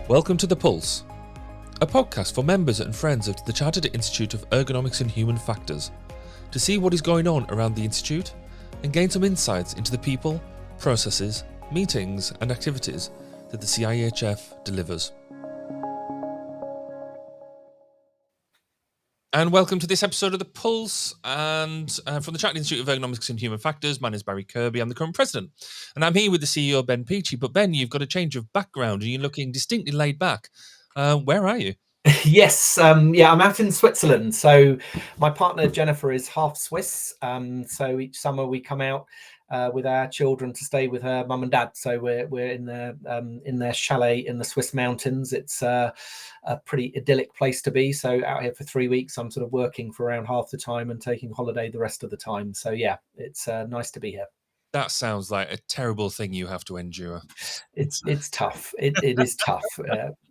Welcome to The Pulse, a podcast for members and friends of the Chartered Institute of Ergonomics and Human Factors, to see what is going on around the Institute and gain some insights into the people, processes, meetings and activities that the CIHF delivers. And welcome to this episode of The Pulse, and from the Chartered Institute of Ergonomics and Human Factors. My name is Barry Kirby, I'm the current president, and I'm here with the CEO, Ben Peachy. But Ben, you've got a change of background and you're looking distinctly laid back. Where are you? Yes, I'm out in Switzerland. So my partner Jennifer is half Swiss. So each summer we come out with our children to stay with her mum and dad. So we're in their chalet in the Swiss mountains. It's a pretty idyllic place to be. So out here for 3 weeks, I'm sort of working for around half the time and taking holiday the rest of the time. So yeah, it's nice to be here. That sounds like a terrible thing you have to endure. It's tough. It is tough.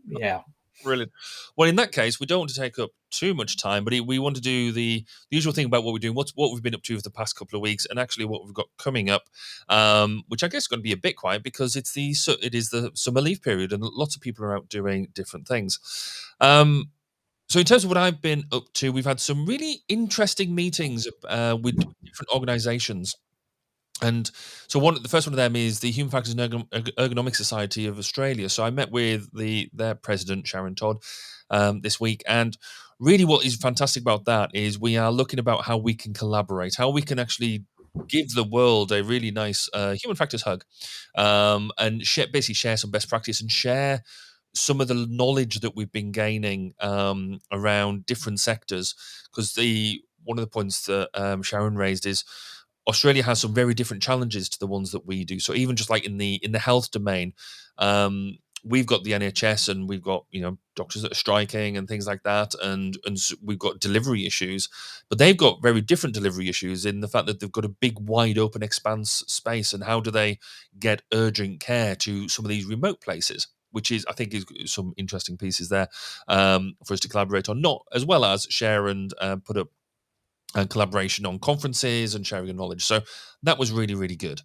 Yeah. Brilliant. Well, in that case, we don't want to take up too much time, but we want to do the usual thing about what we're doing, what we've been up to for the past couple of weeks, and actually what we've got coming up, which I guess is going to be a bit quiet because it is the summer leave period, and lots of people are out doing different things. So in terms of what I've been up to, we've had some really interesting meetings with different organisations. And so the first one of them is the Human Factors and Ergonomics Society of Australia. So I met with their president, Sharon Todd, this week. And really what is fantastic about that is we are looking about how we can collaborate, how we can actually give the world a really nice human factors hug, and basically share some best practice and share some of the knowledge that we've been gaining around different sectors. Because one of the points that Sharon raised is Australia has some very different challenges to the ones that we do. So even just like in the health domain, we've got the NHS and we've got doctors that are striking and things like that, and we've got delivery issues, but they've got very different delivery issues in the fact that they've got a big, wide open expanse space. And how do they get urgent care to some of these remote places? Which is, I think, is some interesting pieces there for us to collaborate on, not as well as share and put up and collaboration on conferences and sharing of knowledge. So that was really, really good.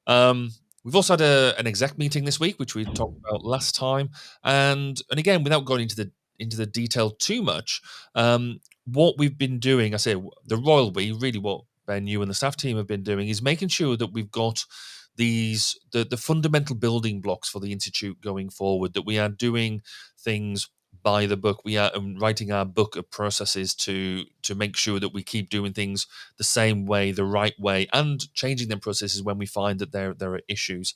We've also had an exec meeting this week, which we talked about last time. And again, without going into the detail too much, what we've been doing, I say the royal we, really what Ben, you and the staff team have been doing is making sure that we've got the fundamental building blocks for the Institute going forward, that we are doing things by the book. We are writing our book of processes to make sure that we keep doing things the same way, the right way, and changing them processes when we find that there are issues.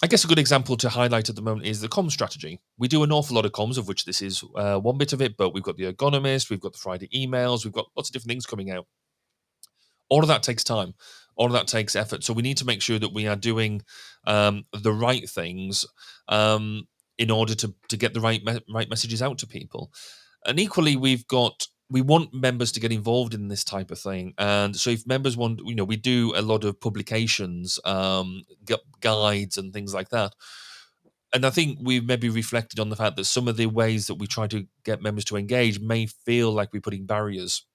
I guess a good example to highlight at the moment is the comms strategy. We do an awful lot of comms, of which this is one bit of it, but we've got the ergonomist, we've got the Friday emails, we've got lots of different things coming out. All of that takes time. All of that takes effort. So we need to make sure that we are doing the right things in order to get the right messages out to people. And equally, we want members to get involved in this type of thing. And so if members want, we do a lot of publications, guides and things like that. And I think we've maybe reflected on the fact that some of the ways that we try to get members to engage may feel like we're putting barriers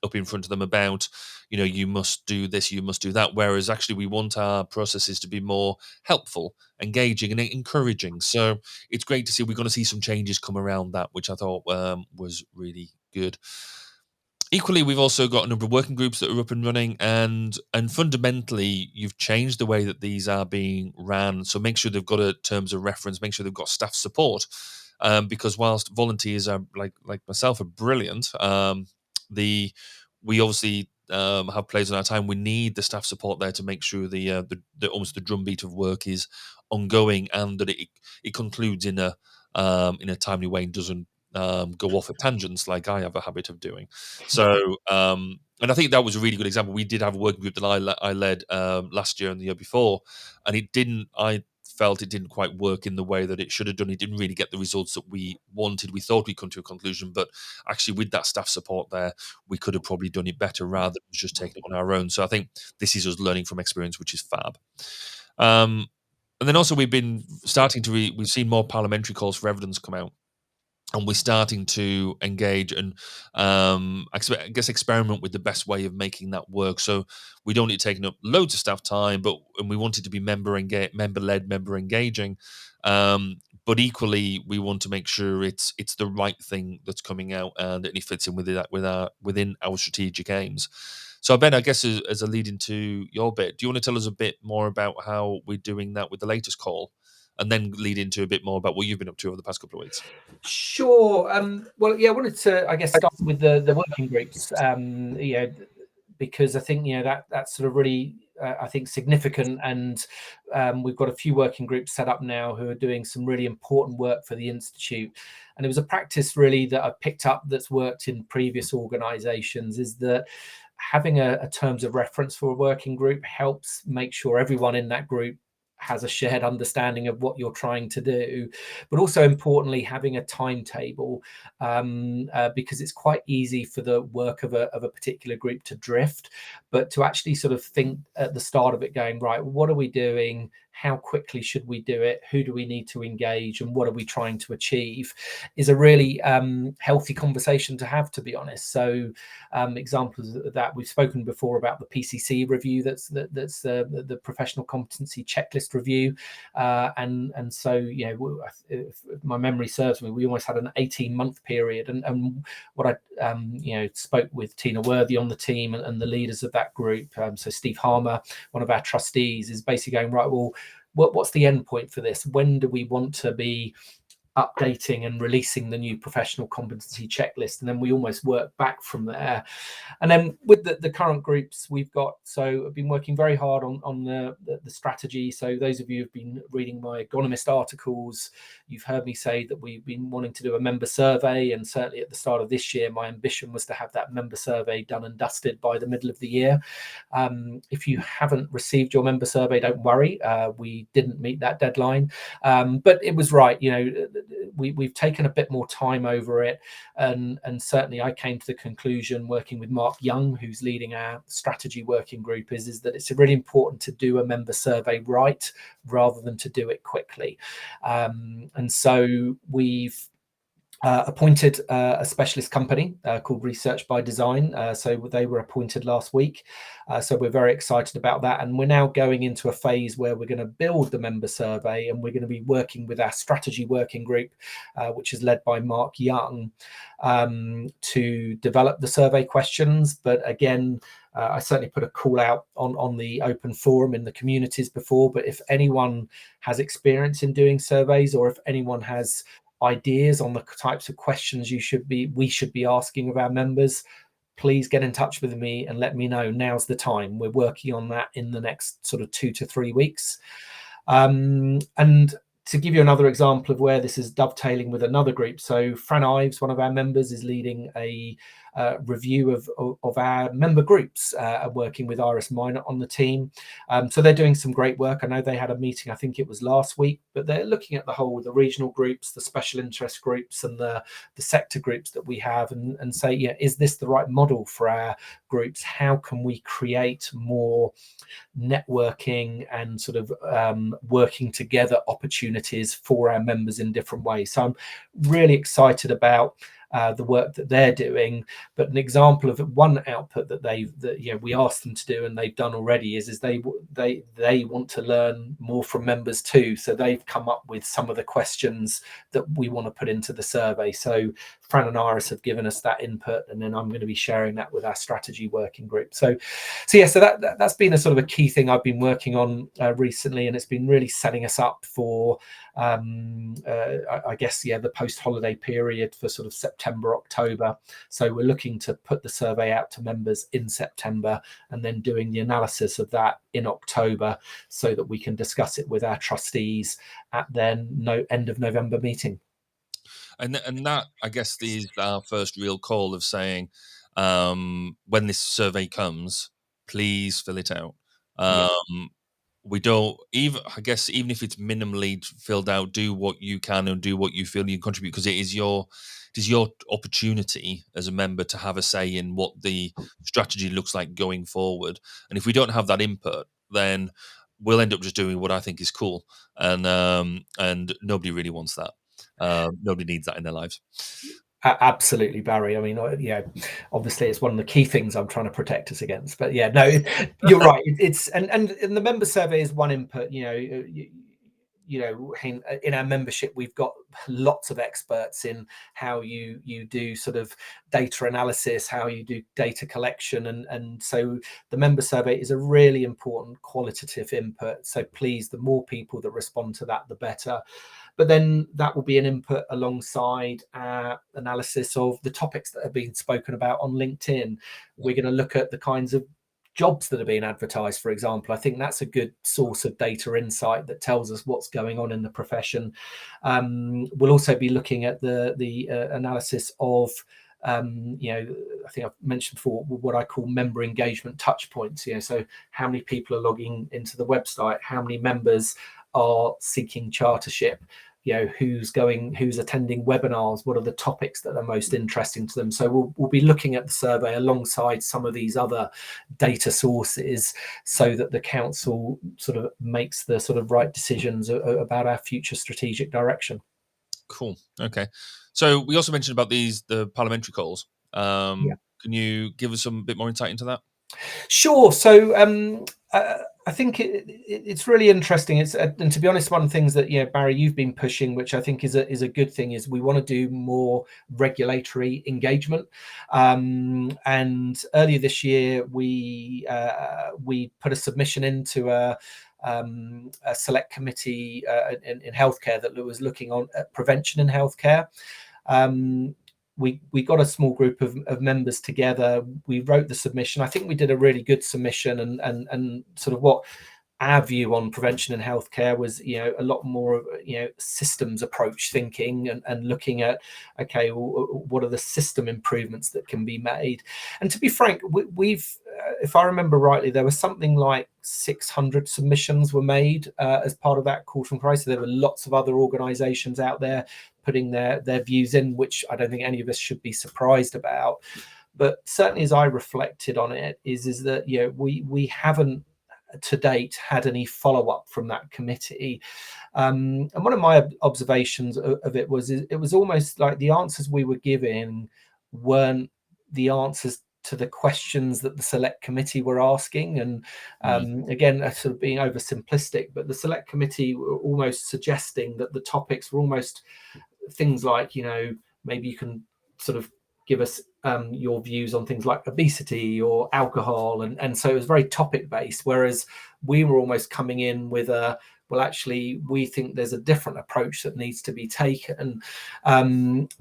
up in front of them about, you must do this, you must do that. Whereas actually we want our processes to be more helpful, engaging and encouraging. So it's great to see we're going to see some changes come around that, which I thought was really good. Equally, we've also got a number of working groups that are up and running, and fundamentally, you've changed the way that these are being ran. So make sure they've got terms of reference, make sure they've got staff support, because whilst volunteers are like myself are brilliant, we obviously have players on our time. We need the staff support there to make sure the almost the drumbeat of work is ongoing and that it concludes in a timely way and doesn't go off at tangents like I have a habit of doing. So, and I think that was a really good example. We did have a working group that I led last year and the year before, and I felt it didn't quite work in the way that it should have done. It didn't really get the results that we wanted. We thought we'd come to a conclusion, but actually with that staff support there, we could have probably done it better rather than just taking it on our own. So I think this is us learning from experience, which is fab. And then also we've been starting to we've seen more parliamentary calls for evidence come out. And we're starting to engage and I guess experiment with the best way of making that work. So we don't need taking up loads of staff time, and we want it to be member-led, member engaging. but equally we want to make sure it's the right thing that's coming out, and it fits in within our strategic aims. So Ben, I guess as a lead into your bit, do you want to tell us a bit more about how we're doing that with the latest call, and then lead into a bit more about what you've been up to over the past couple of weeks? Sure. Well, yeah, I wanted to, I guess, start with the working groups. Because I think that's sort of really, I think, significant, and we've got a few working groups set up now who are doing some really important work for the institute. And it was a practice really that I picked up that's worked in previous organisations, is that having a terms of reference for a working group helps make sure everyone in that group has a shared understanding of what you're trying to do, but also importantly having a timetable, because it's quite easy for the work of a particular group to drift, but to actually sort of think at the start of it, going, right, what are we doing, how quickly should we do it, who do we need to engage, and what are we trying to achieve, is a really healthy conversation to have, to be honest. So examples of that, we've spoken before about the PCC review, that's the professional competency checklist review, and so if my memory serves me, we almost had an 18-month period, and what I spoke with Tina Worthy on the team and the leaders of that group, so Steve Harmer, one of our trustees, is basically going, right, well, what's the end point for this? When do we want to be updating and releasing the new professional competency checklist? And then we almost work back from there. And then with the current groups we've got, so I've been working very hard on the strategy. So those of you who've been reading my Economist articles, you've heard me say that we've been wanting to do a member survey, and certainly at the start of this year my ambition was to have that member survey done and dusted by the middle of the year. If you haven't received your member survey, don't worry, we didn't meet that deadline, but it was right. We've taken a bit more time over it, and certainly I came to the conclusion, working with Mark Young, who's leading our strategy working group, is that it's really important to do a member survey right rather than to do it quickly. And so we've appointed a specialist company called Research by Design. So they were appointed last week. So we're very excited about that. And we're now going into a phase where we're going to build the member survey, and we're going to be working with our strategy working group, which is led by Mark Young, to develop the survey questions. But again, I certainly put a call out on the open forum in the communities before, but if anyone has experience in doing surveys, or if anyone has ideas on the types of questions we should be asking of our members, please get in touch with me and let me know. Now's the time. We're working on that in the next sort of 2 to 3 weeks. And to give you another example of where this is dovetailing with another group, so Fran Ives, one of our members, is leading a review of our member groups, working with Iris Minor on the team. So they're doing some great work. I know they had a meeting, I think it was last week, but they're looking at the whole, the regional groups, the special interest groups, and the sector groups that we have, and say, is this the right model for our groups? How can we create more networking and sort of working together opportunities for our members in different ways? So I'm really excited about the work that they're doing. But an example of one output that we asked them to do and they've done already is they want to learn more from members too. So they've come up with some of the questions that we want to put into the survey. So Fran and Iris have given us that input, and then I'm going to be sharing that with our strategy working group. So that's been a sort of a key thing I've been working on recently, and it's been really setting us up for I guess the post-holiday period for sort of September, October. So we're looking to put the survey out to members in September, and then doing the analysis of that in October, so that we can discuss it with our trustees at their end of November meeting. And that, I guess, is our first real call of saying, when this survey comes, please fill it out. We don't even, I guess, even if it's minimally filled out, do what you can and do what you feel you can contribute, because it is your opportunity as a member to have a say in what the strategy looks like going forward. And if we don't have that input, then we'll end up just doing what I think is cool, and nobody really wants that. Nobody needs that in their lives. Absolutely, Barry. I mean, obviously it's one of the key things I'm trying to protect us against. But no, you're right. It's and the member survey is one input. you know, in our membership, we've got lots of experts in how you do sort of data analysis, how you do data collection, and so the member survey is a really important qualitative input. So please, the more people that respond to that, the better. But then that will be an input alongside our analysis of the topics that have been spoken about on LinkedIn. We're going to look at the kinds of jobs that are being advertised, for example. I think that's a good source of data insight that tells us what's going on in the profession. We'll also be looking at the analysis of you know, I think I've mentioned before what I call member engagement touch points. You know, so how many people are logging into the website, how many members are seeking chartership, you know, who's attending webinars, what are the topics that are most interesting to them. So we'll be looking at the survey alongside some of these other data sources so that the council sort of makes the sort of right decisions about our future strategic direction. Cool. Okay. So we also mentioned about the parliamentary calls. Yeah. Can you give us some bit more insight into that? Sure. So I think it's really interesting. It's and to be honest, one of the things that, you know, Barry, you've been pushing, which I think is a good thing, is we want to do more regulatory engagement. And earlier this year, we put a submission into a select committee in healthcare that was looking at prevention in healthcare. We got a small group of members together. We wrote the submission. I think we did a really good submission, and sort of what our view on prevention in healthcare was, you know, a lot more of, you know, systems approach thinking and looking at, okay, well, what are the system improvements that can be made? And to be frank, we've if I remember rightly, there was something like 600 submissions were made as part of that call from Christ. So there were lots of other organizations out there putting their views in, which I don't think any of us should be surprised about. But certainly as I reflected on it, is that, you know, we haven't to date had any follow-up from that committee. And one of my observations of it was almost like the answers we were giving weren't the answers to the questions that the select committee were asking. And again, sort of being oversimplistic, but the select committee were almost suggesting that the topics were almost things like, you know, maybe you can sort of give us your views on things like obesity or alcohol, and so it was very topic based, whereas we were almost coming in with a, well, actually we think there's a different approach that needs to be taken. And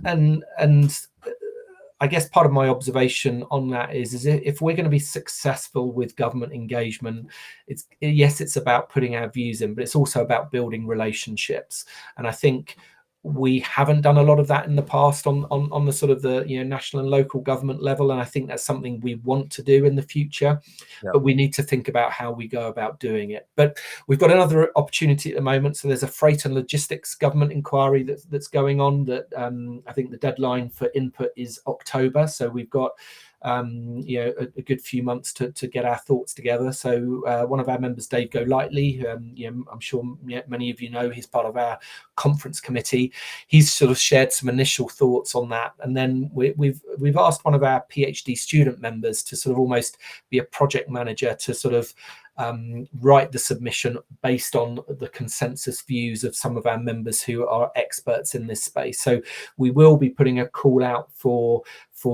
I guess part of my observation on that is if we're going to be successful with government engagement, it's about putting our views in, but it's also about building relationships. And I think we haven't done a lot of that in the past on the sort of the, you know, national and local government level, and I think that's something we want to do in the future. Yeah. But we need to think about how we go about doing it. But we've got another opportunity at the moment. So there's a freight and logistics government inquiry that's going on that I think the deadline for input is October. So we've got you know, a good few months to get our thoughts together. So one of our members, Dave Golightly, you know, I'm sure many of you know, he's part of our conference committee. He's sort of shared some initial thoughts on that, and then we've asked one of our PhD student members to sort of almost be a project manager to sort of write the submission based on the consensus views of some of our members who are experts in this space. So we will be putting a call out for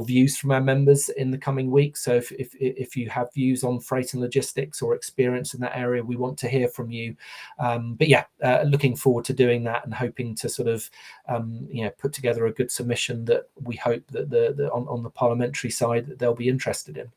views from our members in the coming weeks. So if you have views on freight and logistics or experience in that area, we want to hear from you. But yeah, looking forward to doing that and hoping to sort of you know, put together a good submission that we hope that on the parliamentary side that they'll be interested in.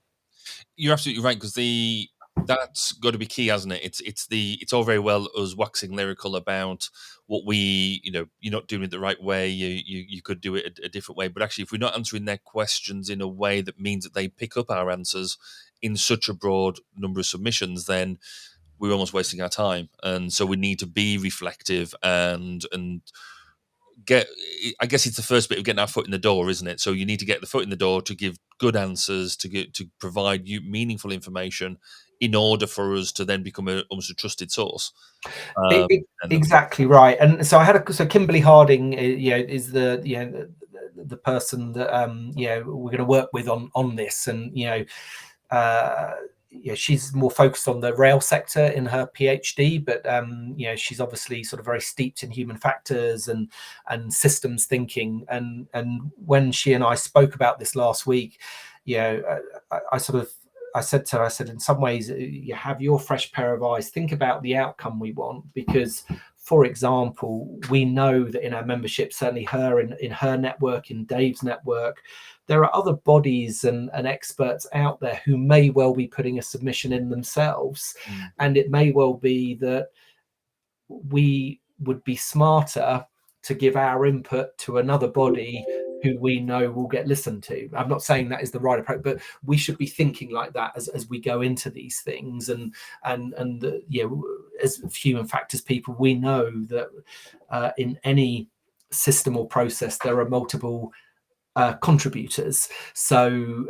You're absolutely right, because that's got to be key, hasn't it? It's all very well us waxing lyrical about what we, you know, you're not doing it the right way. You could do it a different way, but actually, if we're not answering their questions in a way that means that they pick up our answers in such a broad number of submissions, then we're almost wasting our time. And so we need to be reflective and get, I guess it's the first bit of getting our foot in the door, isn't it? So you need to get the foot in the door to give good answers, to provide you meaningful information in order for us to then become almost a trusted source. Exactly right. And so I had so Kimberly Harding, you know, is the, you know, the person that you know, we're going to work with on this, and you know, she's more focused on the rail sector in her PhD, but she's obviously sort of very steeped in human factors and systems thinking. And when she and I spoke about this last week, I said to her, I said, in some ways, you have your fresh pair of eyes, think about the outcome we want, because, for example, we know that in our membership, certainly her in her network, in Dave's network, there are other bodies and experts out there who may well be putting a submission in themselves. And it may well be that we would be smarter to give our input to another body who we know will get listened to. I'm not saying that is the right approach, but we should be thinking like that as we go into these things. And as human factors people, we know that in any system or process, there are multiple contributors. So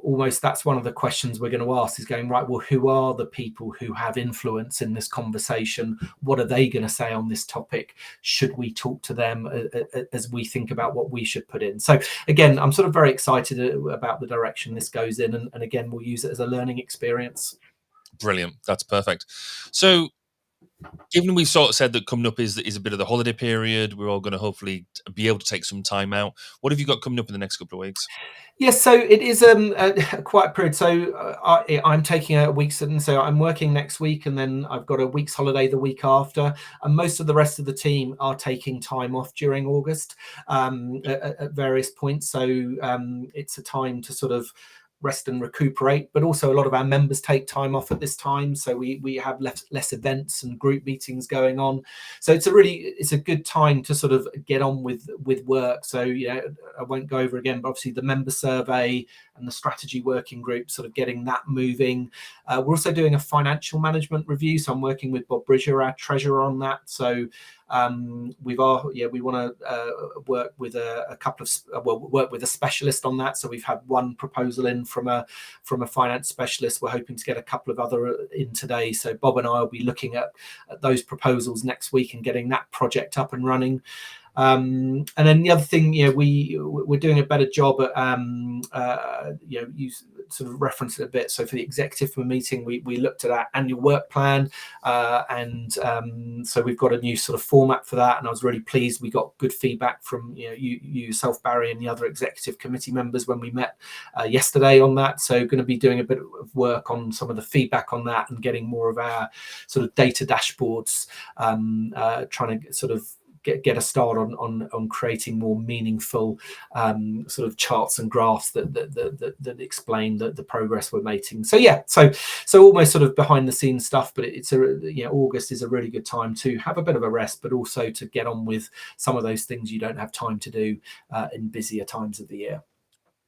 almost that's one of the questions we're going to ask, is going, right, well, who are the people who have influence in this conversation? What are they going to say on this topic? Should we talk to them as we think about what we should put in? So again, I'm sort of very excited about the direction this goes in, and again, we'll use it as a learning experience. Brilliant. That's perfect. So given we sort of said that coming up is a bit of the holiday period, we're all going to hopefully be able to take some time out. What have you got coming up in the next couple of weeks? Yes, so it is a quiet period. So I'm taking a week's, and so I'm working next week, and then I've got a week's holiday the week after. And most of the rest of the team are taking time off during August at various points. So it's a time to sort of rest and recuperate, but also a lot of our members take time off at this time, so we have less events and group meetings going on. So it's a good time to sort of get on with work. So I won't go over again, but obviously the member survey and the strategy working group, sort of getting that moving. We're also doing a financial management review, so I'm working with Bob Bridger, our treasurer, on that. So we want to work with work with a specialist on that. So we've had one proposal in from a finance specialist. We're hoping to get a couple of other in today. So Bob and I will be looking at those proposals next week and getting that project up and running. And then the other thing, we're doing a better job at, you sort of referenced it a bit. So for the executive meeting, we looked at our annual work plan, and so we've got a new sort of format for that. And I was really pleased. We got good feedback from you yourself, Barry, and the other executive committee members when we met yesterday on that. So going to be doing a bit of work on some of the feedback on that and getting more of our sort of data dashboards, trying to sort of get a start on creating more meaningful sort of charts and graphs that explain the progress we're making. So so almost sort of behind the scenes stuff, but it's August is a really good time to have a bit of a rest, but also to get on with some of those things you don't have time to do in busier times of the year.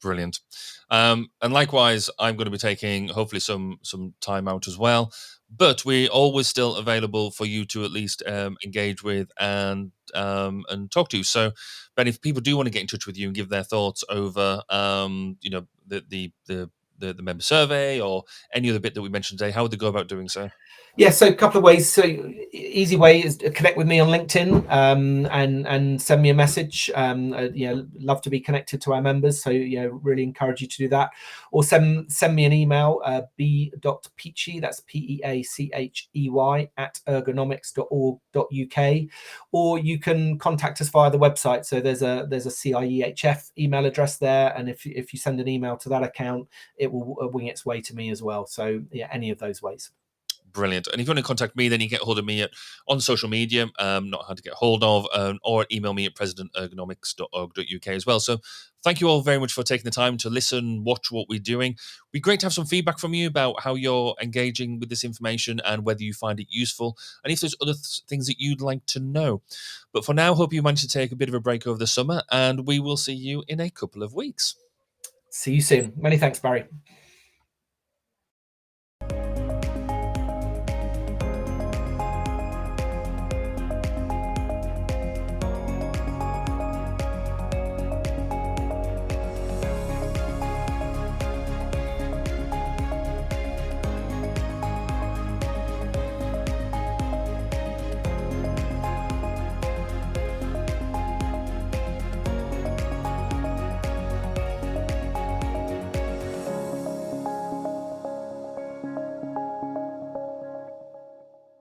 Brilliant. And likewise, I'm going to be taking hopefully some time out as well. But we're always still available for you to at least engage with and talk to. So, Ben, if people do want to get in touch with you and give their thoughts over, the member survey or any other bit that we mentioned today, how would they go about doing so? Yeah, so a couple of ways. So easy way is to connect with me on LinkedIn and send me a message. Love to be connected to our members. So really encourage you to do that. Or send me an email, b.peachy, that's PEACHEY @ergonomics.org.uk. Or you can contact us via the website. So there's a CIEHF email address there, and if you send an email to that account, it will wing its way to me as well. So any of those ways. Brilliant. And if you want to contact me, then you get hold of me on social media, not hard to get hold of, or email me at presidentergonomics.org.uk as well. So thank you all very much for taking the time to listen, watch what we're doing. It'd be great to have some feedback from you about how you're engaging with this information and whether you find it useful, and if there's other things that you'd like to know. But for now, hope you managed to take a bit of a break over the summer, and we will see you in a couple of weeks. See you soon. Many thanks, Barry.